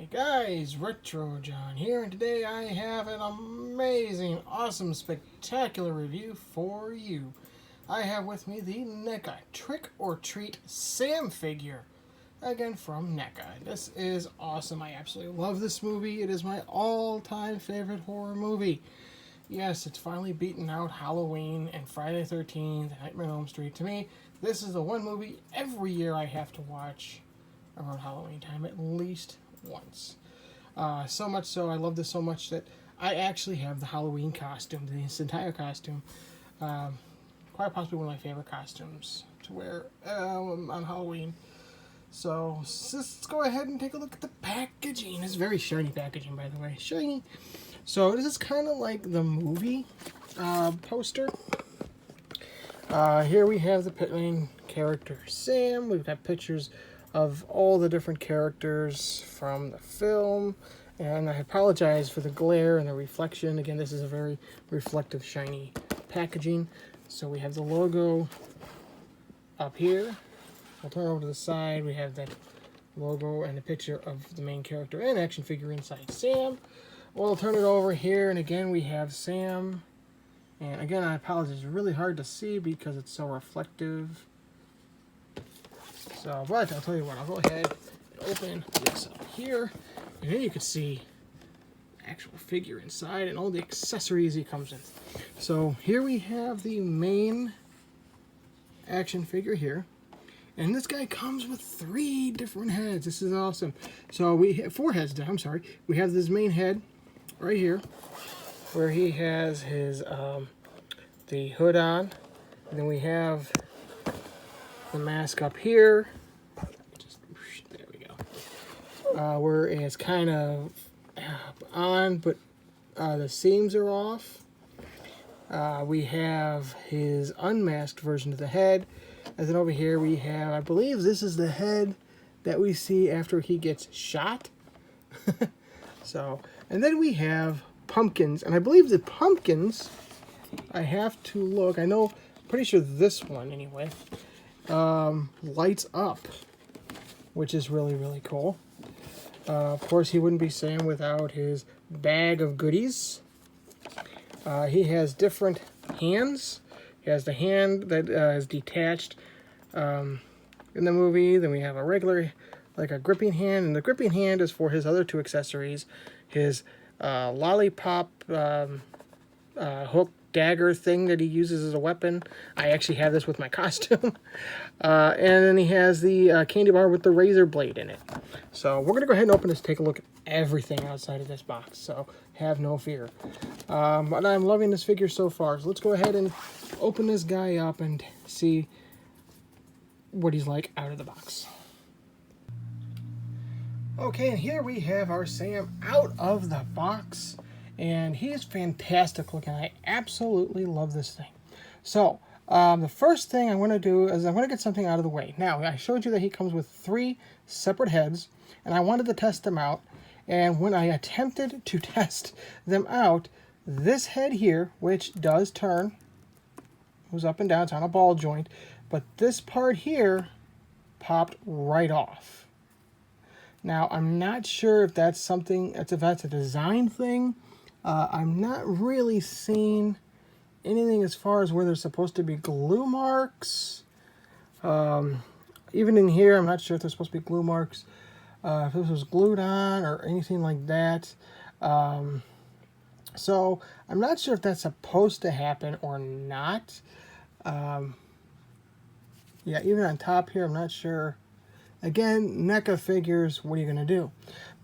Hey guys, Retro John here, and today I have an amazing, awesome, spectacular review for you. I have with me the Neca Trick or Treat Sam figure, again from Neca. This is awesome. I absolutely love this movie. It is my all-time favorite horror movie. Yes, it's finally beaten out Halloween and Friday the 13th, Nightmare on Elm Street. To me, this is the one movie every year I have to watch around Halloween time at least once. So much so, I love this so much that I actually have the Halloween costume, this entire costume. Quite possibly one of my favorite costumes to wear on Halloween. So let's go ahead and take a look at the packaging. It's very shiny packaging, by the way. Shiny. So this is kind of like the movie poster. Here we have the main character, Sam. We've got pictures of all the different characters from the film. And I apologize for the glare and the reflection. Again, this is a very reflective, shiny packaging. So we have the logo up here. I'll turn over to the side. We have that logo and a picture of the main character and action figure inside Sam. We'll turn it over here, and again we have Sam. And again, I apologize, it's really hard to see because it's so reflective. So, but I'll tell you what, I'll go ahead and open this up here, and then you can see the actual figure inside and all the accessories he comes in. So here we have the main action figure here. And this guy comes with 3 different heads. This is awesome. So we have 4 heads, I'm sorry. We have this main head right here, where he has his the hood on. And then we have the mask up here. There we go. Where it's kind of on, but the seams are off. We have his unmasked version of the head. And then over here we have, I believe this is the head that we see after he gets shot. So, and then we have pumpkins. And I believe the pumpkins, I have to look, I know, pretty sure this one anyway, lights up, which is really, really cool. Of course, he wouldn't be Sam without his bag of goodies. He has different hands. He has the hand that is detached in the movie. Then we have a regular, like a gripping hand. And the gripping hand is for his other 2 accessories. His lollipop hook dagger thing that he uses as a weapon. I actually have this with my costume. And then he has the candy bar with the razor blade in it. So we're going to go ahead and open this, take a look at everything outside of this box. So have no fear. But I'm loving this figure so far. So let's go ahead and open this guy up and see what he's like out of the box. Okay, and here we have our Sam out of the box. And he is fantastic looking. I absolutely love this thing. So, the first thing I want to do is I want to get something out of the way. Now, I showed you that he comes with 3 separate heads, and I wanted to test them out. And when I attempted to test them out, this head here, which does turn, goes up and down, it's on a ball joint, but this part here popped right off. Now, I'm not sure if that's something, if that's a design thing. I'm not really seeing anything as far as where there's supposed to be glue marks. Even in here, I'm not sure if there's supposed to be glue marks. If this was glued on or anything like that. So I'm not sure if that's supposed to happen or not. Yeah, even on top here, I'm not sure. Again, NECA figures, what are you going to do?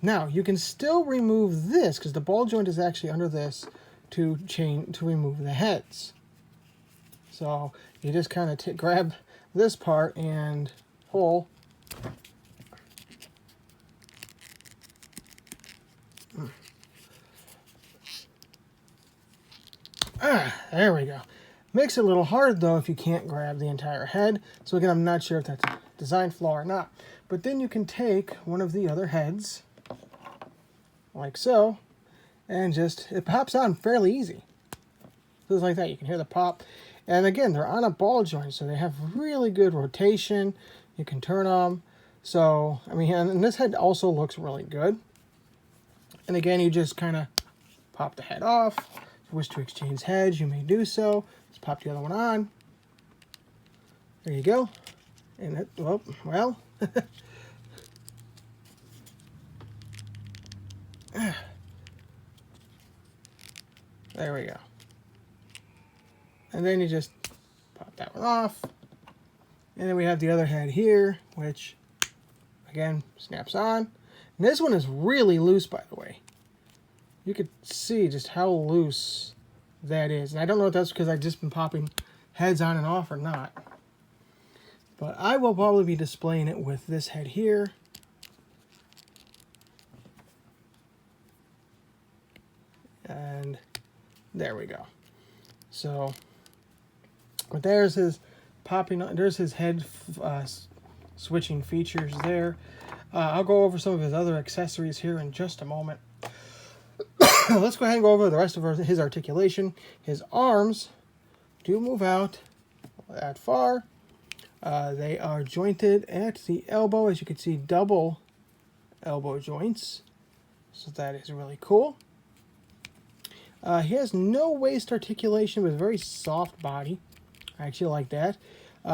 Now, you can still remove this, because the ball joint is actually under this to remove the heads. So, you just kind of grab this part and pull. There we go. Makes it a little hard, though, if you can't grab the entire head. So, again, I'm not sure if that's a design flaw or not. But then you can take one of the other heads, like so, and just, it pops on fairly easy. Just like that, you can hear the pop. And again, they're on a ball joint, so they have really good rotation. You can turn them. So, I mean, and this head also looks really good. And again, you just kind of pop the head off. If you wish to exchange heads, you may do so. Let's pop the other one on. There you go. And it, well. There we go. And then you just pop that one off. And then we have the other head here, which, again, snaps on. And this one is really loose, by the way. You could see just how loose that is. And I don't know if that's because I've just been popping heads on and off or not. But I will probably be displaying it with this head here. And there we go. So, but there's his popping, there's his head switching features there. I'll go over some of his other accessories here in just a moment. Let's go ahead and go over the rest of his articulation. His arms do move out that far. They are jointed at the elbow, as you can see, double elbow joints. So that is really cool. He has no waist articulation, but a very soft body. I actually like that.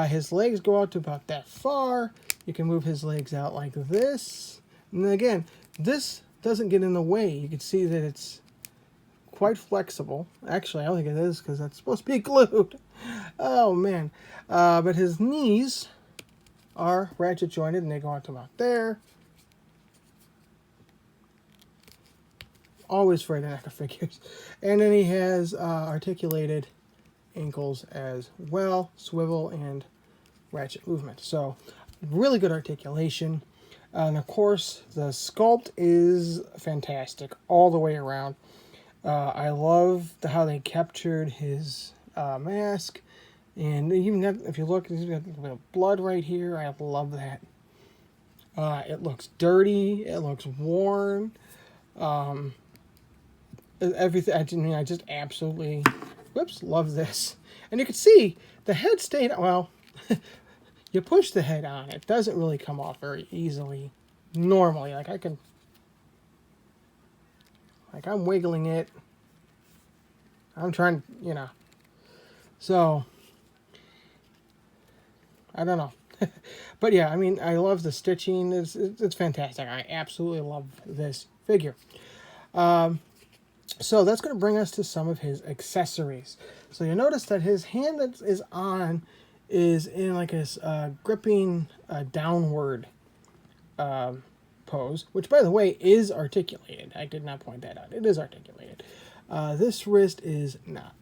His legs go out to about that far. You can move his legs out like this. And again, this doesn't get in the way. You can see that it's quite flexible. Actually, I don't think it is because that's supposed to be glued. Oh, man. But his knees are ratchet jointed, and they go out to about there. Always afraid of Neca figures. And then he has articulated ankles as well, swivel and ratchet movement. So really good articulation. And of course, the sculpt is fantastic all the way around. I love how they captured his mask. And even if you look, he's got a bit of blood right here. I love that. It looks dirty. It looks worn. Everything. I just absolutely, love this. And you can see the head stayed, well, you push the head on. It doesn't really come off very easily. Normally, I'm wiggling it. I'm trying, So, I don't know. But yeah, I mean, I love the stitching. It's fantastic. I absolutely love this figure. So that's going to bring us to some of his accessories. So you notice that his hand that is on is in like a gripping downward pose, which by the way is articulated. I did not point that out. It is articulated. This wrist is not.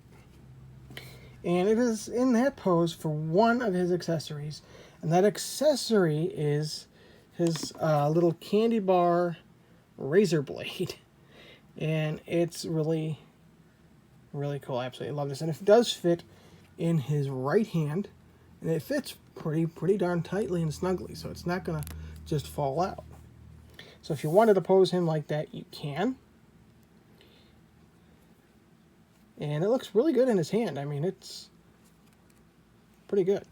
And it is in that pose for one of his accessories. And that accessory is his little candy bar razor blade. And it's really, really cool. I absolutely love this. And it does fit in his right hand. And it fits pretty darn tightly and snugly. So it's not going to just fall out. So if you wanted to pose him like that, you can. And it looks really good in his hand. I mean, it's pretty good.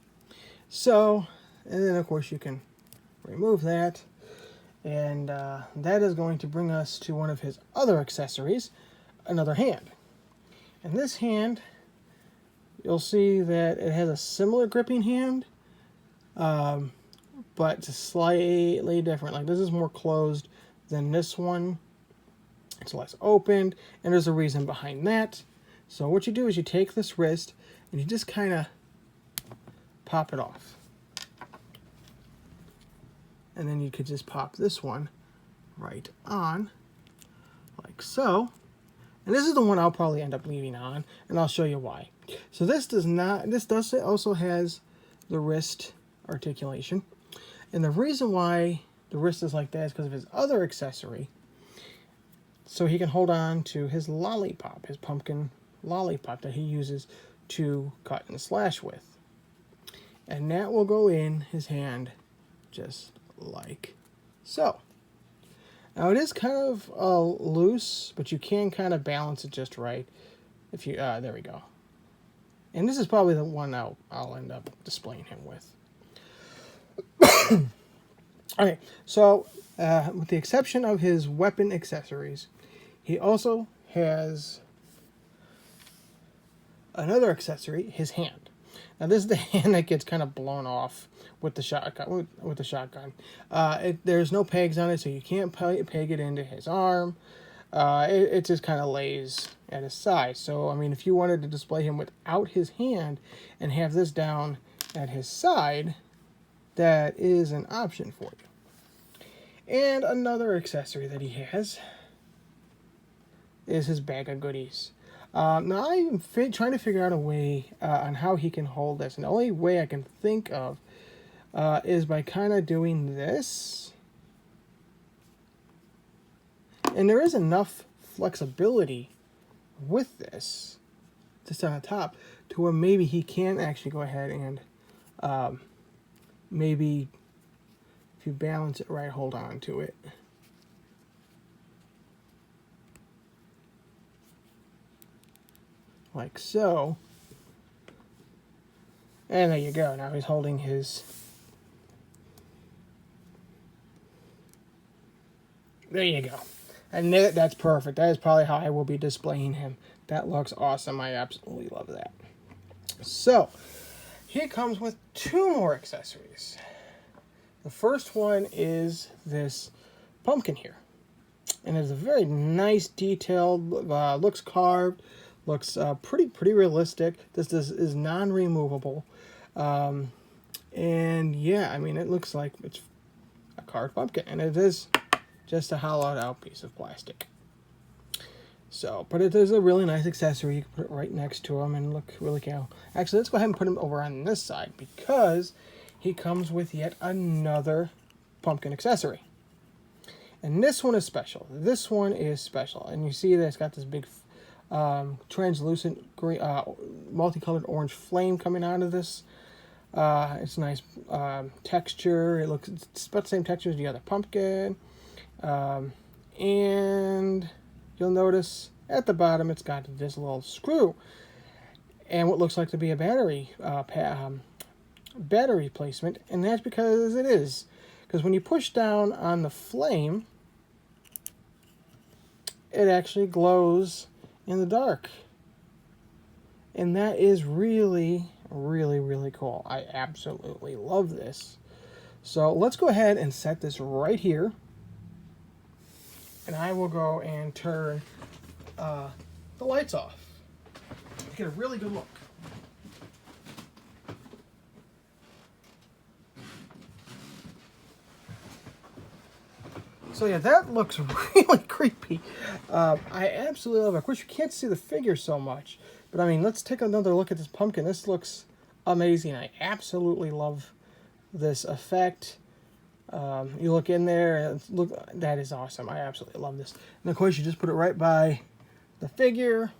So, and then of course you can remove that. And that is going to bring us to one of his other accessories, another hand. And this hand, you'll see that it has a similar gripping hand, but slightly different. Like this is more closed than this one. It's less opened, and there's a reason behind that. So what you do is you take this wrist and you just kind of pop it off. And then you could just pop this one right on, like so. And this is the one I'll probably end up leaving on, and I'll show you why. So this does also has the wrist articulation. And the reason why the wrist is like that is because of his other accessory. So he can hold on to his lollipop, his pumpkin lollipop that he uses to cut and slash with. And that will go in his hand just like so. Now it is kind of loose, but you can kind of balance it just right. If you, there we go. And this is probably the one I'll end up displaying him with. Okay, so with the exception of his weapon accessories, He also has another accessory, his hand. Now this is the hand that gets kind of blown off with the shotgun. There's no pegs on it, so you can't peg it into his arm. It just kind of lays at his side. So I mean, if you wanted to display him without his hand and have this down at his side, that is an option for you. And another accessory that he has is his bag of goodies. Now I'm trying to figure out a way on how he can hold this, and the only way I can think of is by kind of doing this. And there is enough flexibility with this, just on the top, to where maybe he can actually go ahead and maybe, if you balance it right, hold on to it. Like so. And there you go. Now he's holding his... There you go. And that's perfect. That is probably how I will be displaying him. That looks awesome. I absolutely love that. So, he comes with 2 more accessories. The first one is this pumpkin here. And it's a very nice detailed, looks carved, looks pretty realistic. This is non-removable. And yeah, I mean, it looks like it's a carved pumpkin. And it is just a hollowed out piece of plastic. So, but it is a really nice accessory. You can put it right next to him and look really cool. Actually, let's go ahead and put him over on this side, because he comes with yet another pumpkin accessory. And this one is special. This one is special. And you see that it's got this big translucent green, multicolored orange flame coming out of this. It's nice texture. It's about the same texture as the other pumpkin. And you'll notice at the bottom it's got this little screw and what looks like to be a battery placement, and that's because it is. Because when you push down on the flame, it actually glows in the dark. And that is really, really, really cool. I absolutely love this. So let's go ahead and set this right here. And I will go and turn the lights off. Get a really good look. So yeah, that looks really creepy. I absolutely love it. Of course, you can't see the figure so much. But I mean, let's take another look at this pumpkin. This looks amazing. I absolutely love this effect. You look in there, and look, that is awesome. I absolutely love this. And of course, you just put it right by the figure,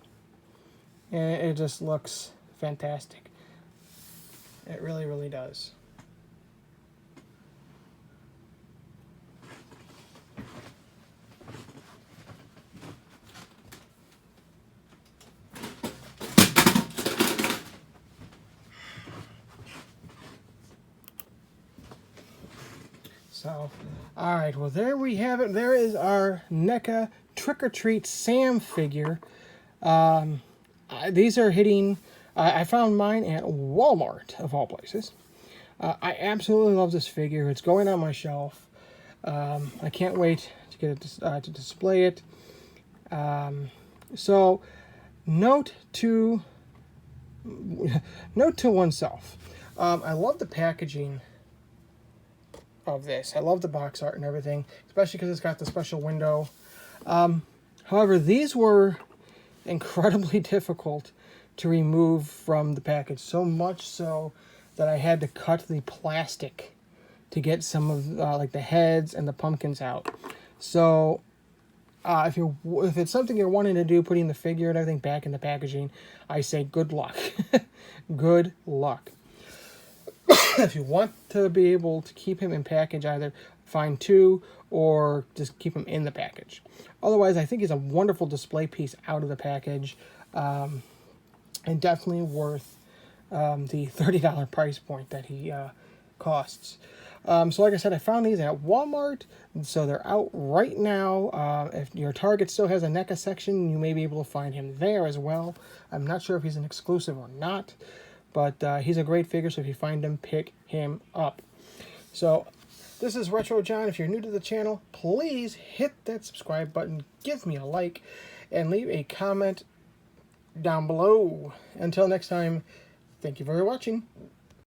and it just looks fantastic. It really, really does. So, alright, well there we have it. There is our NECA Trick or Treat Sam figure. These are hitting, I found mine at Walmart, of all places. I absolutely love this figure. It's going on my shelf. I can't wait to get it to display it. So, note to oneself. I love the packaging of this. I love the box art and everything, especially because it's got the special window. However, these were incredibly difficult to remove from the package, so much so that I had to cut the plastic to get some of like the heads and the pumpkins out. So if it's something you're wanting to do, putting the figure and everything back in the packaging, I say good luck. Good luck. If you want to be able to keep him in package, either find 2 or just keep him in the package. Otherwise, I think he's a wonderful display piece out of the package, and definitely worth the $30 price point that he costs. So like I said, I found these at Walmart, so they're out right now. If your Target still has a NECA section, you may be able to find him there as well. I'm not sure if he's an exclusive or not, but he's a great figure, so if you find him, pick him up. So this is Retro John. If you're new to the channel, please hit that subscribe button, give me a like, and leave a comment down below. Until next time, thank you for watching.